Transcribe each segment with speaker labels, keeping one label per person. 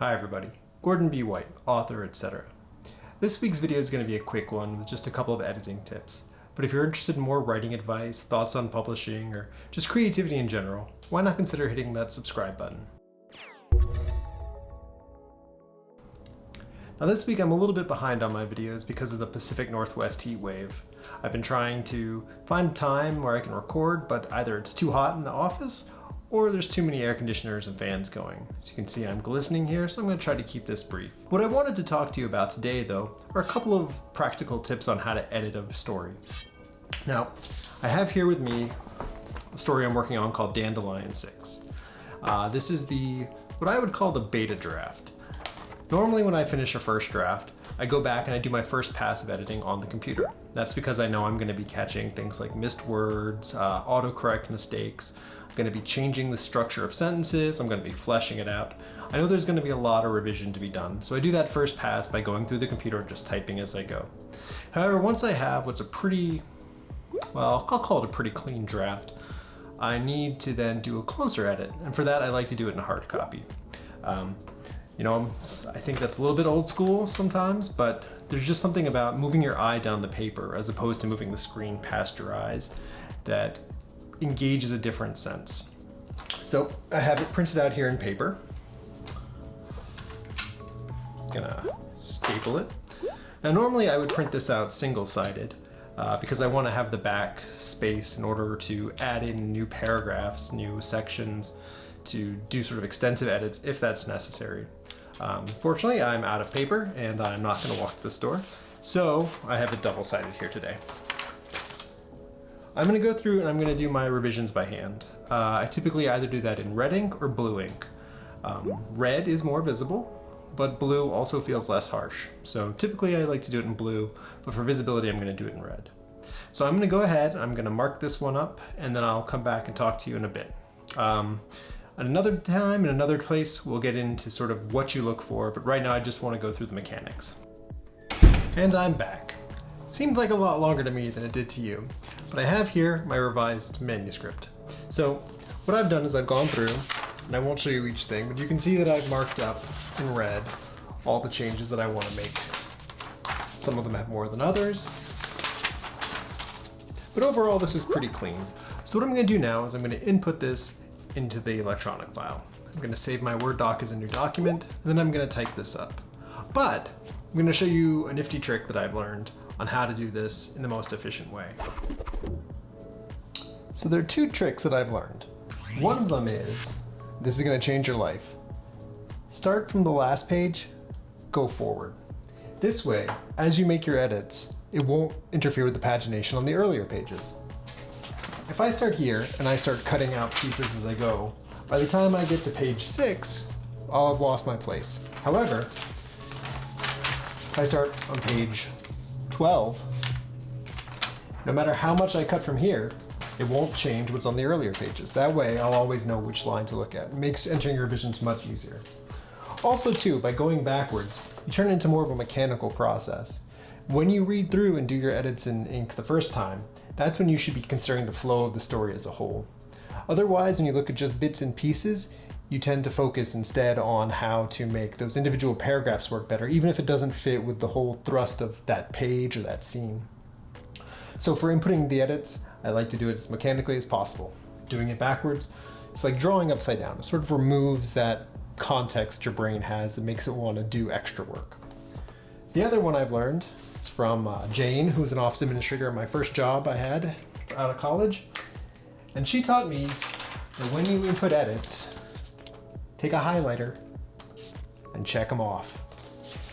Speaker 1: Hi everybody, Gordon B. White, author, etc. This week's video is going to be a quick one with just a couple of editing tips. But if you're interested in more writing advice, thoughts on publishing, or just creativity in general, why not consider hitting that subscribe button? Now this week I'm a little bit behind on my videos because of the Pacific Northwest heat wave. I've been trying to find time where I can record, but either it's too hot in the office or there's too many air conditioners and fans going. As you can see, I'm glistening here, so I'm going to try to keep this brief. What I wanted to talk to you about today, though, are a couple of practical tips on how to edit a story. Now, I have here with me a story I'm working on called Dandelion 6. This is what I would call the beta draft. Normally when I finish a first draft, I go back and I do my first pass of editing on the computer. That's because I know I'm going to be catching things like missed words, autocorrect mistakes. I'm going to be changing the structure of sentences. I'm going to be fleshing it out. I know there's going to be a lot of revision to be done, so I do that first pass by going through the computer and just typing as I go. However, once I have what's a pretty, well, I'll call it a pretty clean draft, I need to then do a closer edit, and for that I like to do it in a hard copy. I think that's a little bit old school sometimes, but there's just something about moving your eye down the paper as opposed to moving the screen past your eyes that engages a different sense. So I have it printed out here in paper. Gonna staple it. Now normally I would print this out single-sided because I want to have the back space in order to add in new paragraphs, new sections, to do sort of extensive edits if that's necessary. Fortunately, I'm out of paper and I'm not going to walk to the store, so I have it double-sided here today. I'm going to go through and I'm going to do my revisions by hand. I typically either do that in red ink or blue ink. Red is more visible, but blue also feels less harsh. So typically I like to do it in blue, but for visibility I'm going to do it in red. So I'm going to go ahead, I'm going to mark this one up, and then I'll come back and talk to you in a bit. Another time, in another place, we'll get into sort of what you look for, but right now I just want to go through the mechanics. And I'm back. Seemed like a lot longer to me than it did to you, but I have here my revised manuscript. So what I've done is I've gone through, and I won't show you each thing, but you can see that I've marked up in red all the changes that I want to make. Some of them have more than others, but overall this is pretty clean. So what I'm going to do now is I'm going to input this into the electronic file. I'm going to save my Word doc as a new document, and then I'm going to type this up. But I'm going to show you a nifty trick that I've learned on how to do this in the most efficient way. So there are two tricks that I've learned. One of them is, this is going to change your life. Start from the last page, go forward. This way, as you make your edits, it won't interfere with the pagination on the earlier pages. If I start here and I start cutting out pieces as I go, by the time I get to page 6, I'll have lost my place. However, if I start on page 12, no matter how much I cut from here, it won't change what's on the earlier pages. That way, I'll always know which line to look at. It makes entering your revisions much easier. Also too, by going backwards, you turn it into more of a mechanical process. When you read through and do your edits in ink the first time, that's when you should be considering the flow of the story as a whole. Otherwise, when you look at just bits and pieces, you tend to focus instead on how to make those individual paragraphs work better, even if it doesn't fit with the whole thrust of that page or that scene. So for inputting the edits, I like to do it as mechanically as possible. Doing it backwards, it's like drawing upside down. It sort of removes that context your brain has that makes it want to do extra work. The other one I've learned is from Jane, who's an office administrator at my first job I had out of college. And she taught me that when you input edits, take a highlighter and check them off.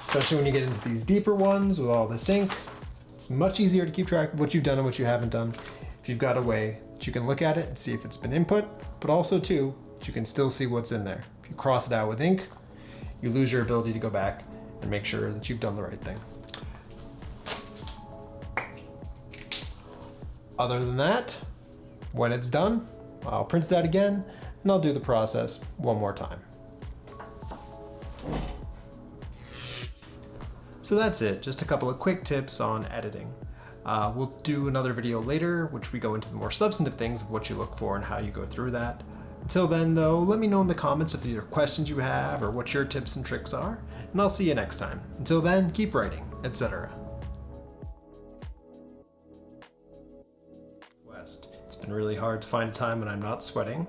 Speaker 1: Especially when you get into these deeper ones with all this ink, it's much easier to keep track of what you've done and what you haven't done if you've got a way that you can look at it and see if it's been input, but also too, that you can still see what's in there. If you cross it out with ink, you lose your ability to go back and make sure that you've done the right thing. Other than that, when it's done, I'll print it out again and I'll do the process one more time. So that's it, just a couple of quick tips on editing. We'll do another video later, which we go into the more substantive things of what you look for and how you go through that. Until then, though, let me know in the comments if there are questions you have or what your tips and tricks are, and I'll see you next time. Until then, keep writing, etc. It's been really hard to find a time when I'm not sweating.